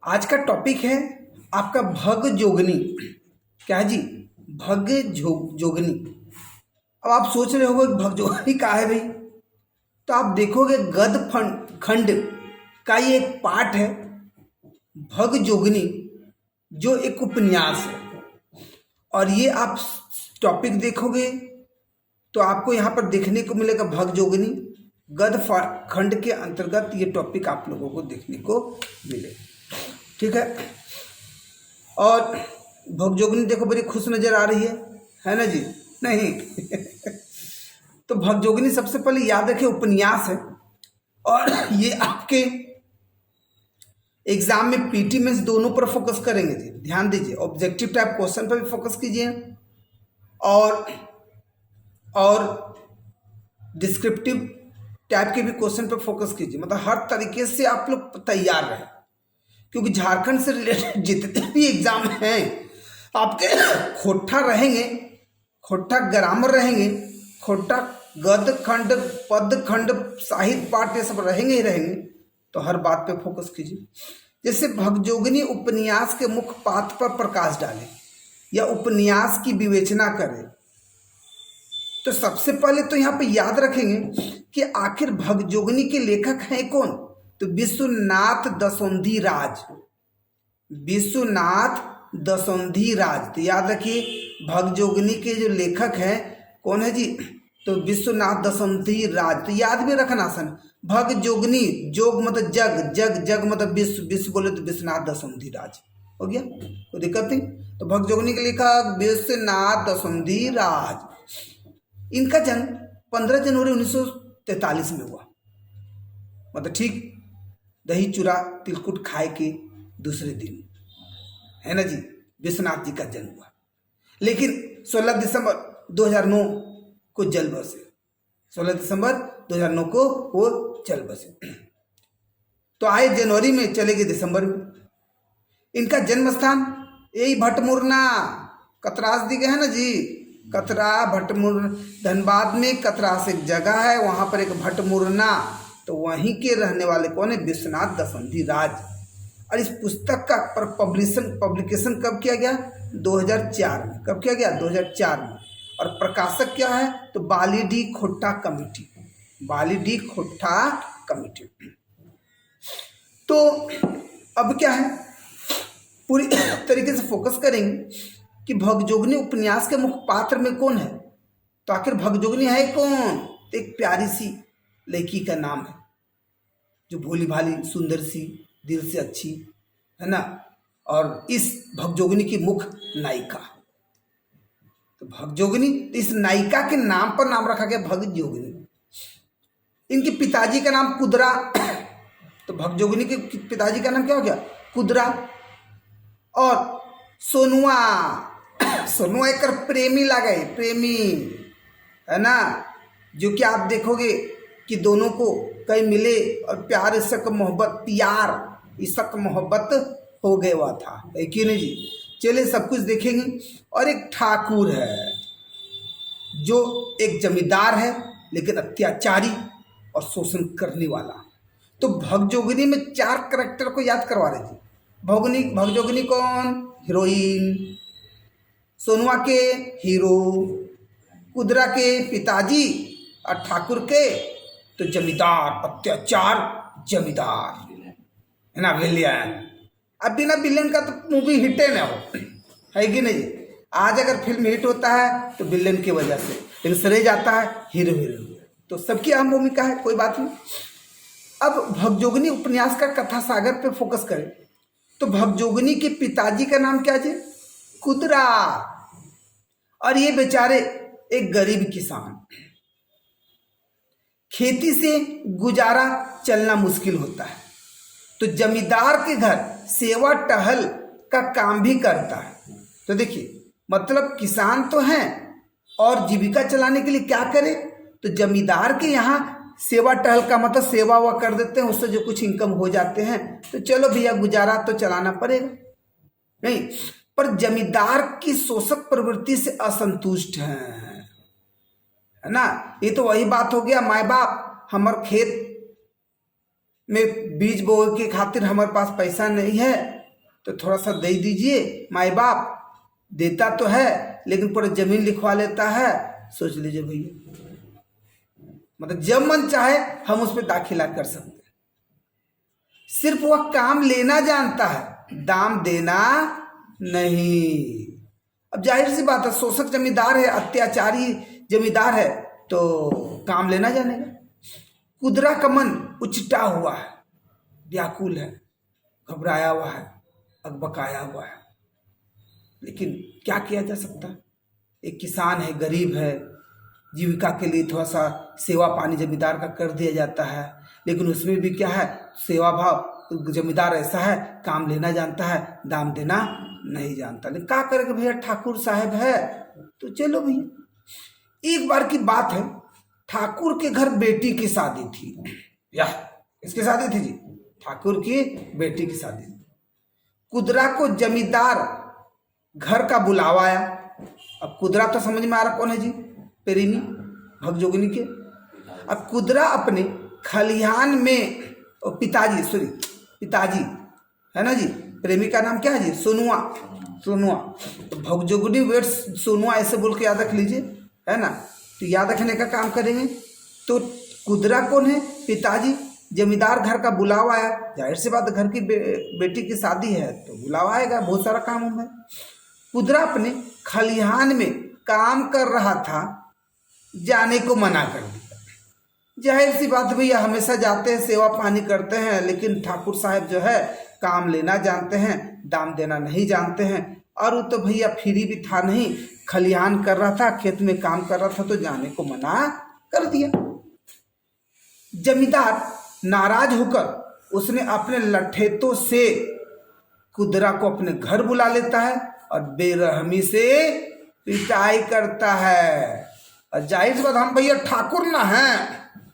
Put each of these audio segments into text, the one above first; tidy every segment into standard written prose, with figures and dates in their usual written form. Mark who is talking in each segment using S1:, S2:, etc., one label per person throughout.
S1: आज का टॉपिक है आपका भग जोगनी। क्या है जी? भग जोगनी। अब आप सोच रहे होगे भग जोगनी क्या है भाई? तो आप देखोगे गद खंड का ये एक पाठ है भग जोगनी, जो एक उपन्यास है। और ये आप टॉपिक देखोगे तो आपको यहाँ पर देखने को मिलेगा भग जोगनी गद खंड के अंतर्गत ये टॉपिक आप लोगों को देखने को मिले। ठीक है। और भगजोगनी देखो बड़ी खुश नजर आ रही है ना जी? नहीं तो भगजोगनी सबसे पहले याद रखें उपन्यास है, और ये आपके एग्जाम में पीटी में दोनों पर फोकस करेंगे जी। ध्यान दीजिए, ऑब्जेक्टिव टाइप क्वेश्चन पर भी फोकस कीजिए और डिस्क्रिप्टिव टाइप के भी क्वेश्चन पर फोकस कीजिए। मतलब हर तरीके से आप लोग तैयार रहें, क्योंकि झारखंड से रिलेटेड जितने भी एग्जाम हैं आपके खोट्ठा रहेंगे, खोट्ठा ग्रामर रहेंगे, खोट्ठा गद खंड पद खंड साहित्य पाठ ये सब रहेंगे ही रहेंगे। तो हर बात पे फोकस कीजिए। जैसे भगजोगनी उपन्यास के मुख्य पात्र पर प्रकाश डालें या उपन्यास की विवेचना करें, तो सबसे पहले तो यहाँ पे याद रखेंगे कि आखिर भगजोगनी के लेखक हैं कौन? तो विश्वनाथ दसौंधी राज। विश्वनाथ दसौंधी राज। तो याद रखिए भगजोगनी के जो लेखक हैं कौन है जी? तो विश्वनाथ दसौंधी राज। तो याद भी रखना आसान। भगजोगनी, जोग मतलब जग, जग जग मतलब विश्व, विश्व बोले तो विश्वनाथ दसौंधी राज। हो गया, कोई दिक्कत नहीं। तो भगजोगनी के लेखक विश्वनाथ दसौंधी राज। इनका जन्म 15 जनवरी 1943 में हुआ। मतलब ठीक दही चूरा तिलकुट खाए के दूसरे दिन, है ना जी, विश्वनाथ जी का जन्म हुआ। लेकिन 16 दिसंबर 2009 को जल बसे। 16 दिसंबर 2009 को वो जल बसे। तो आए जनवरी में, चले गए दिसंबर में। इनका जन्म स्थान यही भटमुरना, कतरास दी गए है ना जी, कतरा भटमुर, धनबाद में कतरास एक जगह है, वहां पर एक भटमुरना। तो वहीं के रहने वाले कौन है? विश्वनाथ दसौंधी राज। और इस पुस्तक का पब्लिकेशन कब किया गया? 2004 में। कब किया गया? 2004 में। और प्रकाशक क्या है? तो बालीडी खोट्टा कमेटी। बालीडी खोट्टा कमेटी। तो अब क्या है, पूरी तरीके से फोकस करेंगे कि भगजोगनी उपन्यास के मुख्य पात्र में कौन है। तो आखिर भगजोगनी है कौन? तो एक प्यारी सी लड़की का नाम है, जो भोली भाली सुंदर सी, दिल से अच्छी, है ना। और इस भगजोगनी की मुख्य नायिका। तो भगजोगनी, इस नायिका के नाम पर नाम रखा गया भगजोगनी। इनके पिताजी का नाम कुदरा। तो भगजोगनी के पिताजी का नाम क्या हो गया? कुदरा। और सोनुआ, सोनुआ एक प्रेमी लगे, प्रेमी, है ना, जो कि आप देखोगे कि दोनों को कहीं मिले और प्यार, इश्क मोहब्बत, प्यार इश्क मोहब्बत हो गया हुआ था, है कि नहीं जी? चलिए सब कुछ देखेंगे। और एक ठाकुर है, जो एक जमींदार है लेकिन अत्याचारी और शोषण करने वाला। तो भगजोगनी में 4 करेक्टर को याद करवा रहे थे। भगजोगनी कौन? हीरोइन। सोनुआ के हीरो। कुदरा के पिताजी। और ठाकुर के तो जमींदार, अत्याचार जमींदार, है ना, विलियन। अब बिना विलेन का तो मूवी हिट ना हो, है कि नहीं? आज अगर फिल्म हिट होता है तो विलेन की वजह से, लेकिन सरे जाता है हीरो हीरोइन। तो सबकी अहम भूमिका है, कोई बात नहीं। अब भगजोगनी उपन्यास का कथा सागर पे फोकस करें। तो भगजोगनी के पिताजी का नाम क्या है? कुदरा। और ये बेचारे एक गरीब किसान, खेती से गुजारा चलना मुश्किल होता है। तो जमींदार के घर सेवा टहल का काम भी करता है। तो देखिए, मतलब किसान तो हैं और जीविका चलाने के लिए क्या करे? तो जमींदार के यहाँ सेवा टहल का मतलब सेवा हुआ कर देते हैं, उससे जो कुछ इनकम हो जाते हैं। तो चलो भैया, गुजारा तो चलाना पड़ेगा, नहीं। पर जमींदार की शोषक प्रवृत्ति से असंतुष्ट हैं, है ना। ये तो वही बात हो गया, माए बाप हमर खेत में बीज बोए के खातिर हमारे पास पैसा नहीं है, तो थोड़ा सा दे दीजिए। माई बाप देता तो है लेकिन पूरा जमीन लिखवा लेता है। सोच लीजिए भैया, मतलब जब मन चाहे हम उस पर दाखिला कर सकते हैं। सिर्फ वह काम लेना जानता है, दाम देना नहीं। अब जाहिर सी बात है, शोषक जमींदार है, अत्याचारी जमींदार है, तो काम लेना जानेगा। कुदरा का मन उचटा हुआ है, व्याकुल है, घबराया हुआ है, अकबकाया हुआ है, लेकिन क्या किया जा सकता। एक किसान है, गरीब है, जीविका के लिए थोड़ा सा सेवा पानी जमींदार का कर दिया जाता है, लेकिन उसमें भी क्या है, सेवा भाव। जमींदार ऐसा है, काम लेना जानता है, दाम देना नहीं जानता। लेकिन क्या करेगा भैया, ठाकुर साहब है तो चलो भैया। एक बार की बात है, ठाकुर के घर बेटी की शादी थी। या किसकी शादी थी जी? ठाकुर की बेटी की शादी थी। कुदरा को जमींदार घर का बुलावा आया। अब कुदरा तो समझ में आ रहा कौन है जी? प्रेमी भगजोगिनी के। अब कुदरा अपने खलिहान में, और पिताजी है ना जी, प्रेमी का नाम क्या है जी? सोनुआ। तो भगजोगिनी वेट्स सोनुआ ऐसे बोल के याद रख लीजिए, है ना। तो याद रखने का काम करेंगे। तो कुदरा कौन है? पिताजी। जमींदार घर का बुलावा आया, जाहिर सी बात, घर की बेटी की शादी है तो बुलावा आएगा, बहुत सारा काम है। कुदरा अपने खलिहान में काम कर रहा था, जाने को मना कर दिया। जाहिर सी बात भैया, हमेशा जाते हैं, सेवा पानी करते हैं, लेकिन ठाकुर साहब जो है काम लेना जानते हैं, दाम देना नहीं जानते हैं। और वो तो भैया फ्री भी था नहीं, खलिहान कर रहा था, खेत में काम कर रहा था, तो जाने को मना कर दिया। जमींदार नाराज होकर उसने अपने लठेतों से कुदरा को अपने घर बुला लेता है और बेरहमी से पिटाई करता है। और जाहिर सी बात, हम भैया ठाकुर ना हैं,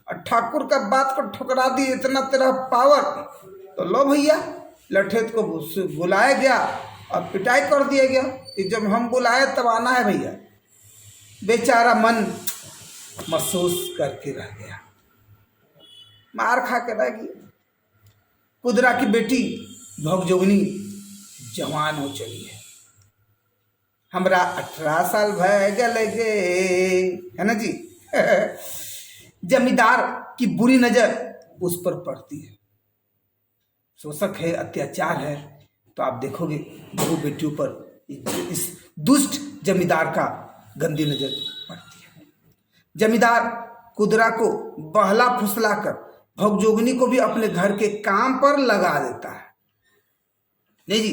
S1: और ठाकुर का बात को ठुकरा दिए, इतना तेरा पावर, तो लो भैया लठेत को बुलाया गया और पिटाई कर दिया गया कि जब हम बुलाए तब आना है भैया। बेचारा मन महसूस करके रह गया, मार खा के रह गया। कुदरा की बेटी भगजोगिनी जवान हो चली है। हमरा 18 साल भय गए, है ना जी। जमींदार की बुरी नजर उस पर पड़ती है, शोषक है, अत्याचार है, तो आप देखोगे बहू बेटियों पर इस दुष्ट जमींदार का गंदी नजर पड़ती है। जमींदार कुदरा को बहला फुसला कर भगजोगिनी को भी अपने घर के काम पर लगा देता है। नहीं जी,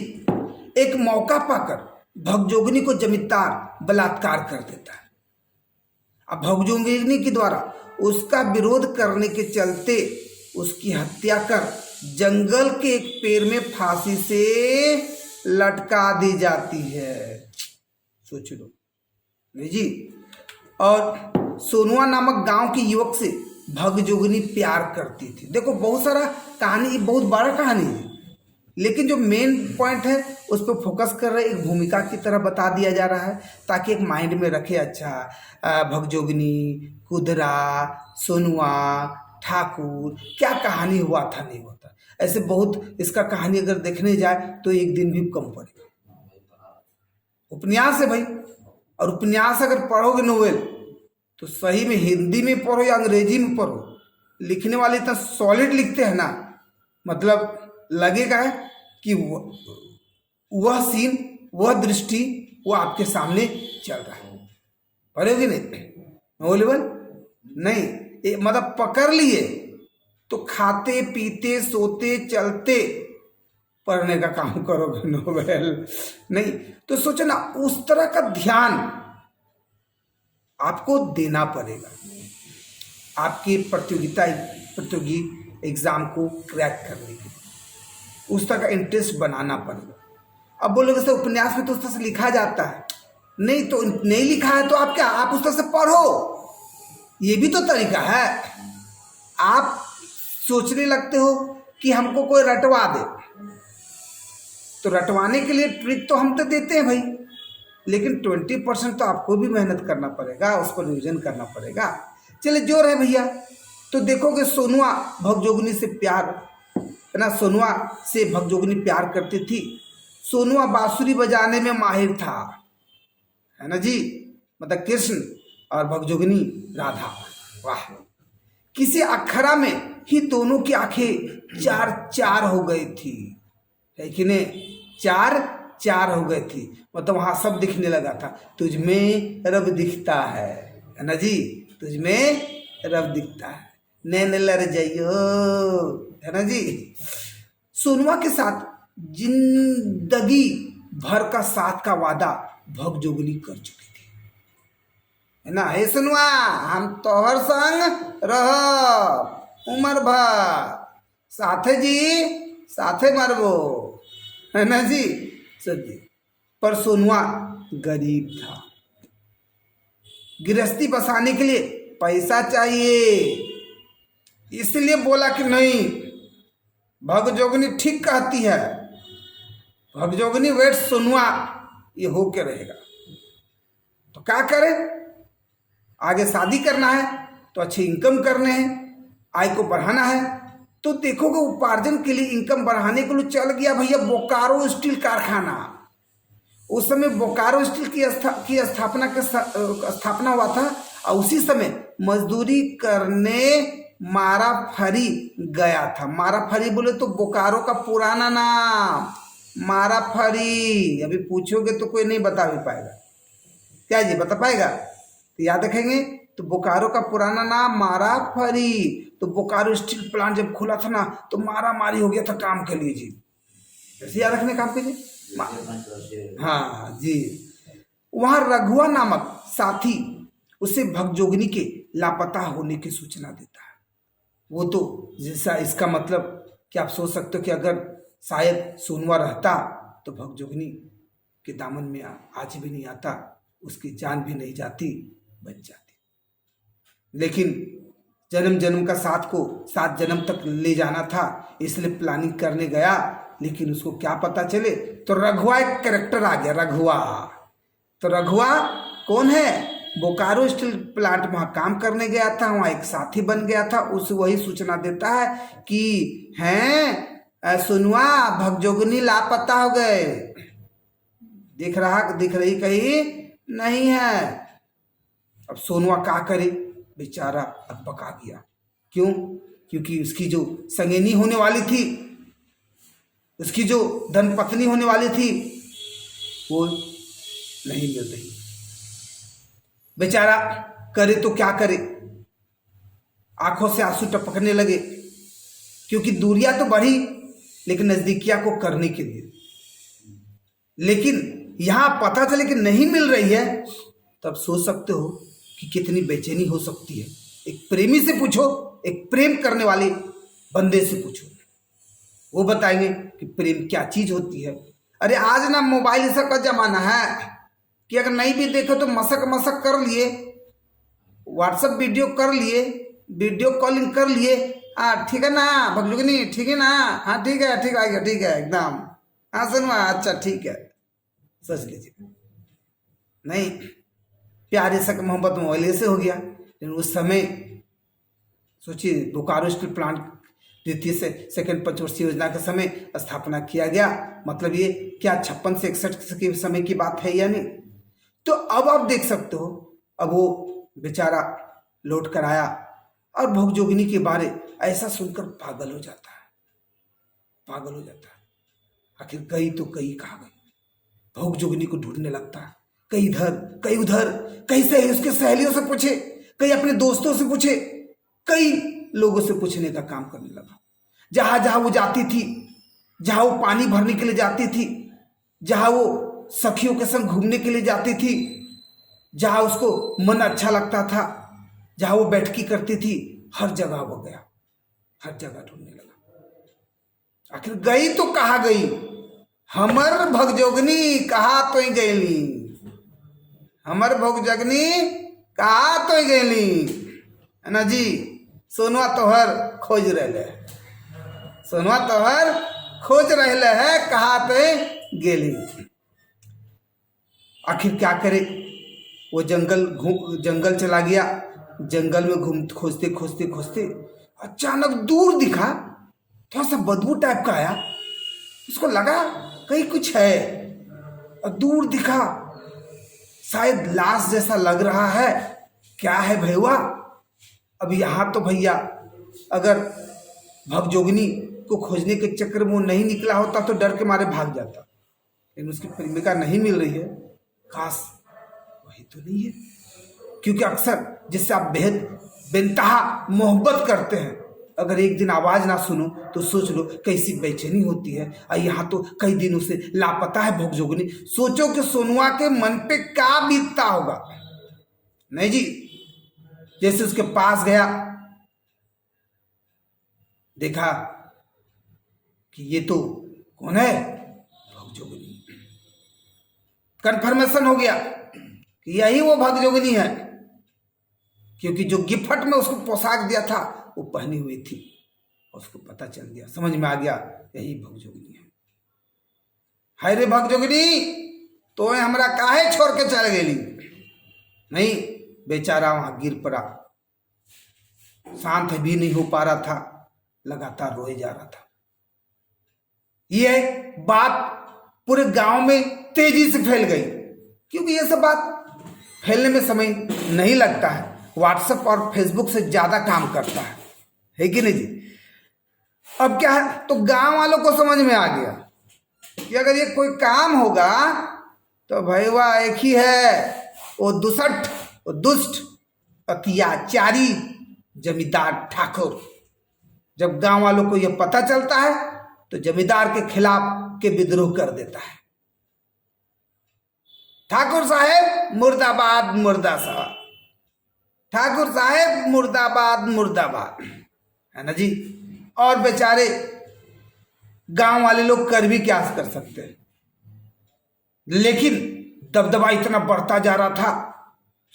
S1: एक मौका पाकर भगजोगिनी को जमींदार बलात्कार कर देता है। अब भगजोगिनी के द्वारा उसका विरोध करने के चलते उसकी हत्या कर जंगल के एक पेड़ में फांसी से लटका दी जाती है। सोच लो। नहीं जी। और सोनुआ नामक गांव के युवक से भगजोगिनी प्यार करती थी। देखो बहुत सारा कहानी, बहुत बड़ा कहानी है, लेकिन जो मेन पॉइंट है उस पर फोकस कर रहे, एक भूमिका की तरह बता दिया जा रहा है ताकि एक माइंड में रखे। अच्छा, भगजोगिनी, कुदरा, सोनुआ, ठाकुर, क्या कहानी हुआ था नहीं हुआ था। ऐसे बहुत, इसका कहानी अगर देखने जाए तो एक दिन भी कम पड़ेगा। उपन्यास है भाई, और उपन्यास अगर पढ़ोगे नोवेल तो सही में हिंदी में पढ़ो या अंग्रेजी में पढ़ो, लिखने वाले इतना सॉलिड लिखते हैं ना, मतलब लगेगा कि वह सीन, वह दृष्टि वो आपके सामने चल रहा है। पढ़ोगे नहीं नोवेल नहीं, मतलब पकड़ लिए तो खाते पीते सोते चलते पढ़ने का काम करोगे, नोवेल नहीं। तो सोचो ना, उस तरह का ध्यान आपको देना पड़ेगा आपकी प्रतियोगी एग्जाम को क्रैक करने के लिए, उस तरह का इंटरेस्ट बनाना पड़ेगा। अब बोलोगे सर उपन्यास में तो उस तरह से लिखा जाता है, नहीं तो नहीं लिखा है तो आप क्या, आप उस तरह से पढ़ो, ये भी तो तरीका है। आप सोचने लगते हो कि हमको कोई रटवा दे, तो रटवाने के लिए ट्रिक तो हम तो देते हैं भाई, लेकिन 20% तो आपको भी मेहनत करना पड़ेगा, उस पर रिविजन करना पड़ेगा। चले जोर है भैया। तो देखोगे सोनुआ भगजोगिनी से प्यार है ना। सोनुआ से भगजोगनी प्यार करती थी। सोनुआ बांसुरी बजाने में माहिर था, है ना जी, मतलब कृष्ण और भगजोगनी राधा। वाह, किसी अखरा में ही दोनों की आंखें चार चार हो गई थी, है कि नहीं, चार चार हो गई थी, मतलब वहां सब दिखने लगा था। तुझमें रब दिखता है ना जी, तुझमें रब दिखता है, नैन लड़ जाइयो, है ना जी। सोनुआ के साथ जिंदगी भर का साथ का वादा भगजोगनी कर चुकी थी, है ना। हे सोनुआ, हम तोहर संग रह उमर भर, साथे जी साथे मरबो, है ना जी, सब जी। पर सोनुआ गरीब था, गृहस्थी बसाने के लिए पैसा चाहिए, इसलिए बोला कि नहीं, भगजोगनी ठीक कहती है, भगजोगनी वेट सोनुआ ये हो के रहेगा। तो क्या करे, आगे शादी करना है तो अच्छे इनकम करने हैं, आय को बढ़ाना है। तो देखोगे उपार्जन के लिए, इनकम बढ़ाने के लिए चल गया भैया बोकारो स्टील कारखाना। उस समय बोकारो स्टील की स्थापना हुआ था, और उसी समय मजदूरी करने माराफरी गया था। माराफरी बोले तो बोकारो का पुराना नाम माराफरी। अभी पूछोगे तो कोई नहीं बता भी पाएगा, क्या जी बता पाएगा, तो याद रखेंगे। तो बोकारो का पुराना नाम माराफरी। तो बोकारो स्टील प्लांट जब खुला था ना, तो मारा मारी हो गया था काम के लिए जी, ऐसे याद रखने काम के लिए। हाँ जी। वहां रघुआ नामक साथी उसे भगजोगनी के लापता होने की सूचना देता है। वो तो जैसा, इसका मतलब कि आप सोच सकते हो कि अगर शायद सोनुआ रहता तो भगजोगनी के दामन में आज भी नहीं आता, उसकी जान भी नहीं जाती, बच जाती। लेकिन जन्म जन्म का साथ को 7 जन्म तक ले जाना था, इसलिए प्लानिंग करने गया। लेकिन उसको क्या पता चले, तो रघुआ एक कैरेक्टर आ गया, रघुआ। तो रघुआ कौन है, बोकारो स्टील प्लांट वहां काम करने गया था, वहां एक साथी बन गया था। उस वही सूचना देता है कि हैं सोनुआ, भगजोगनी लापता हो गए, दिख रही कहीं नहीं है। अब सोनुआ क्या करे, बेचारा अकबका गया। क्यों, क्योंकि उसकी जो संगेनी होने वाली थी, उसकी जो धर्मपत्नी होने वाली थी, वो नहीं मिल रही। बेचारा करे तो क्या करे, आंखों से आंसू टपकने लगे, क्योंकि दूरियां तो बढ़ी लेकिन नजदीकियां को करने के लिए। लेकिन यहां पता चले कि नहीं मिल रही है, तब सोच सकते हो कि कितनी बेचैनी हो सकती है। एक प्रेमी से पूछो, एक प्रेम करने वाले बंदे से पूछो, वो बताएंगे कि प्रेम क्या चीज होती है। अरे आज ना मोबाइल ऐसा का जमाना है कि अगर नहीं भी देखो तो मसक कर लिए, व्हाट्सएप वीडियो कर लिए, वीडियो कॉलिंग कर लिए। हाँ ठीक है ना भगजोगनी, ठीक है ना, हाँ ठीक है, ठीक आ गया, ठीक है एकदम, हाँ सुनवा, अच्छा ठीक है, सोच लीजिए। नहीं, प्यार ऐसा मोहब्बत मोबाइल से हो गया। लेकिन उस समय सोचिए, बोकारो स्टील प्लांट द्वितीय से सेकंड पंचवर्षीय योजना के समय स्थापना किया गया, मतलब ये क्या 56 से 61 के समय की बात है या नहीं। तो अब आप देख सकते हो, अब वो बेचारा लौट कर आया और भगजोगनी के बारे ऐसा सुनकर पागल हो जाता है, पागल हो जाता है। आखिर गई तो गई कहाँ गई, भगजोगनी को ढूंढने लगता है, कहीं इधर कहीं उधर, कहीं से उसके सहेलियों से पूछे, कहीं अपने दोस्तों से पूछे, कई लोगों से पूछने का काम करने लगा। जहां जहां वो जाती थी, जहां वो पानी भरने के लिए जाती थी, जहां वो सखियों के संग घूमने के लिए जाती थी, जहां उसको मन अच्छा लगता था, जहां वो बैठकी करती थी, हर जगह वो गया, हर जगह ढूंढने लगा। आखिर गई तो कहाँ गई, हमर भगजोगनी कहा तो ही गईली, हमर भगजोगनी कहा तो ही गईली, है ना जी। सोनुआ तोहर खोज रहे, सोनुआ तोहर खोज रहे है, कहा तो गेली। आखिर क्या करे, वो जंगल चला गया। जंगल में खोजते खोजते खोजते अचानक दूर दिखा थोड़ा सा बदबू टाइप का आया। उसको लगा कहीं कुछ है, और दूर दिखा शायद लाश जैसा लग रहा है। क्या है भैया? अब यहाँ तो भैया अगर भगजोगिनी को खोजने के चक्कर में वो नहीं निकला होता तो डर के मारे भाग जाता, लेकिन उसकी प्रेमिका नहीं मिल रही है। खास वही तो नहीं है, क्योंकि अक्सर जिससे आप बेहद बेनतहा मोहब्बत करते हैं, अगर एक दिन आवाज ना सुनो तो सोच लो कैसी बेचैनी होती है। और यहाँ तो कई दिनों से लापता है भगजोगिनी। सोचो कि सोनुआ के मन पे क्या बीतता होगा। नहीं जी, जैसे उसके पास गया, देखा कि ये तो कौन है? भगजोगिनी। कन्फर्मेशन हो गया कि यही वो भगजोगिनी है, क्योंकि जो गिफ्ट में उसको पोशाक दिया था वो पहनी हुई थी। और उसको पता चल गया, समझ में आ गया यही भगजोगिनी है। हाय रे भगजोगिनी, तो हमरा काहे छोड़ के चल गेली? नहीं, बेचारा वहां गिर पड़ा, शांत भी नहीं हो पा रहा था, लगातार रोए जा रहा था। यह बात पूरे गांव में तेजी से फैल गई, क्योंकि यह सब बात फैलने में समय नहीं लगता है। व्हाट्सएप और फेसबुक से ज्यादा काम करता है कि नहीं जी? अब क्या है, तो गांव वालों को समझ में आ गया कि अगर ये कोई काम होगा तो भैया एक ही है, वो दुष्ट, वो दुष्ट अत्याचारी जमींदार ठाकुर। जब गांव वालों को यह पता चलता है तो जमींदार के खिलाफ के विद्रोह कर देता है। ठाकुर साहेब मुर्दाबाद, मुर्दाबाद, ठाकुर साहेब मुर्दाबाद, मुर्दाबाद, है ना जी। और बेचारे गांव वाले लोग कर भी क्या कर सकते हैं, लेकिन दबदबा इतना बढ़ता जा रहा था।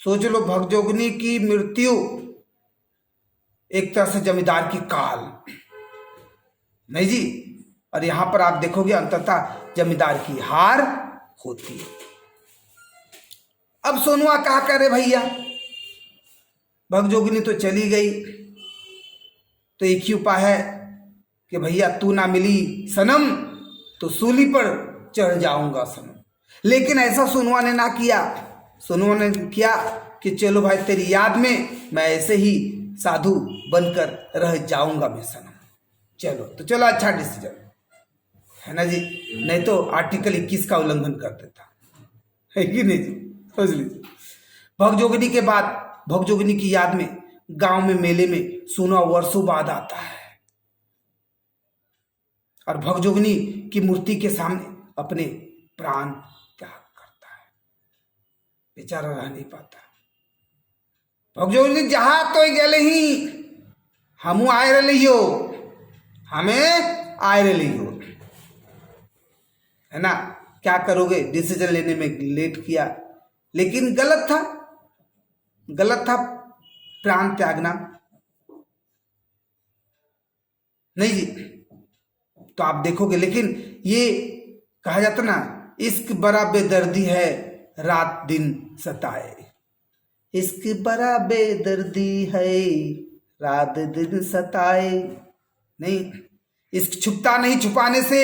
S1: सोच लो, भगजोगिनी की मृत्यु एक तरह से जमींदार की काल, नहीं जी। और यहां पर आप देखोगे अंततः जमींदार की हार होती है। अब सोनुआ क्या करे भैया? भगजोगिनी तो चली गई, तो एक ही उपाय है कि भैया तू ना मिली सनम तो सूली पर चढ़ जाऊंगा सनम। लेकिन ऐसा सोनुआ ने ना किया। सोनुआ ने किया कि चलो भाई, तेरी याद में मैं ऐसे ही साधु बनकर रह जाऊंगा मैं सनम। चलो तो चलो, अच्छा डिसीजन है ना जी। नहीं तो आर्टिकल 21 का उल्लंघन कर देता है कि नहीं जी? समझ लीजिए। भगजोगिनी के बाद, भगजोगिनी की याद में गांव में मेले में सोनुआ वर्षों बाद आता है, और भगजोगिनी की मूर्ति के सामने अपने प्राण त्याग करता है। बेचारा रह नहीं पाता। भगजोगिनी जहां तो गले ही हमू आए रहियो, हमें आए रहियो, है ना। क्या करोगे, डिसीजन लेने में लेट किया, लेकिन गलत था, गलत था प्राण त्यागना, नहीं जी। तो आप देखोगे, लेकिन ये कहा जाता ना, इश्क बड़ा बेदर्दी है रात दिन सताए। इश्क बड़ा बेदर्दी है रात दिन सताए। नहीं, इश्क छुपता नहीं छुपाने से,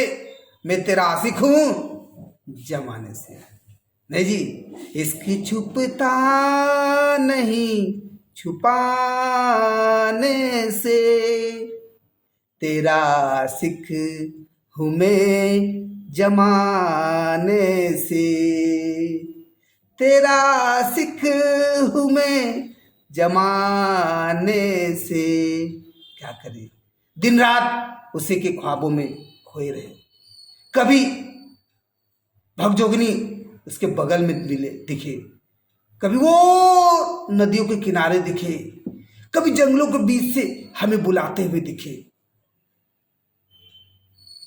S1: मैं तेरा आशिक हूं जमाने से, नहीं जी। इश्क छुपता नहीं छुपाने से, तेरा आशिक हूं मैं जमाने से, तेरा आशिक हूं मैं जमाने से। क्या करे, दिन रात उसी के ख्वाबों में खोए रहे। कभी भगजोगिनी उसके बगल में मिले दिखे, कभी वो नदियों के किनारे दिखे, कभी जंगलों के बीच से हमें बुलाते हुए दिखे।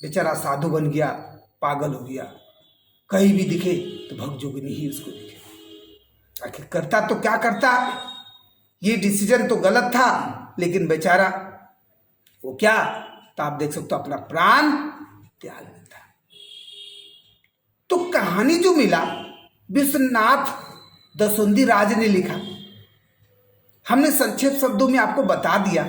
S1: बेचारा साधु बन गया, पागल हो गया, कहीं भी दिखे तो भगजोगिनी ही उसको दिखे। आखिर करता तो क्या करता, ये डिसीजन तो गलत था, लेकिन बेचारा वो क्या, तो आप देख सकते हो अपना प्राण त्याग देता। तो कहानी जो मिला, विश्वनाथ दसोंधी राज ने लिखा। हमने संक्षेप शब्दों में आपको बता दिया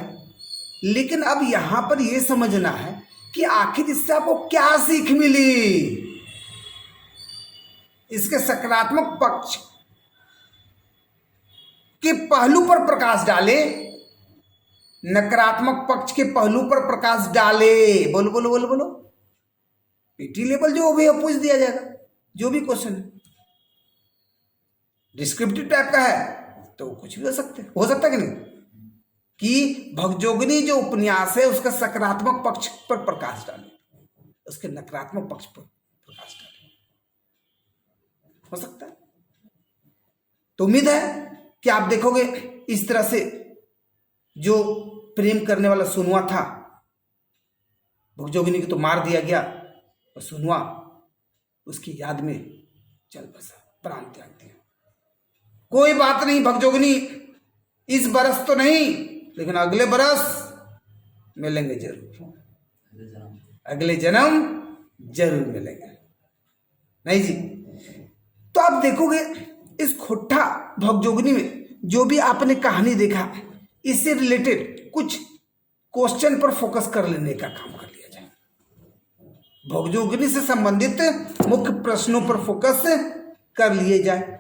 S1: लेकिन अब यहां पर यह समझना है कि आखिर इससे आपको क्या सीख मिली। इसके सकारात्मक पक्ष के पहलू पर प्रकाश डाले, नकारात्मक पक्ष के पहलू पर प्रकाश डाले। बोलो बोलो बोलो बोलो। पीटी लेवल जो भी पूछ दिया जाएगा, जो भी क्वेश्चन है डिस्क्रिप्टिव टाइप का है तो कुछ भी हो सकता है कि नहीं, कि भगजोगिनी जो उपन्यास है उसका सकारात्मक पक्ष पर प्रकाश डाले, उसके नकारात्मक पक्ष पर प्रकाश डाले, हो सकता है। तो उम्मीद है कि आप देखोगे इस तरह से जो प्रेम करने वाला सुनवा था, भगजोगिनी को तो मार दिया गया और सुनवा उसकी याद में चल बसा, प्राण त्याग दिया। कोई बात नहीं भगजोगिनी, इस बरस तो नहीं लेकिन अगले बरस मिलेंगे जरूर, अगले जन्म जरूर मिलेंगे, नहीं जी। तो आप देखोगे इस खोट्ठा भगजोगिनी में जो भी आपने कहानी देखा, इससे रिलेटेड कुछ क्वेश्चन पर फोकस कर लेने का काम कर लिया जाए। भगजोगिनी से संबंधित मुख्य प्रश्नों पर फोकस कर लिए जाए।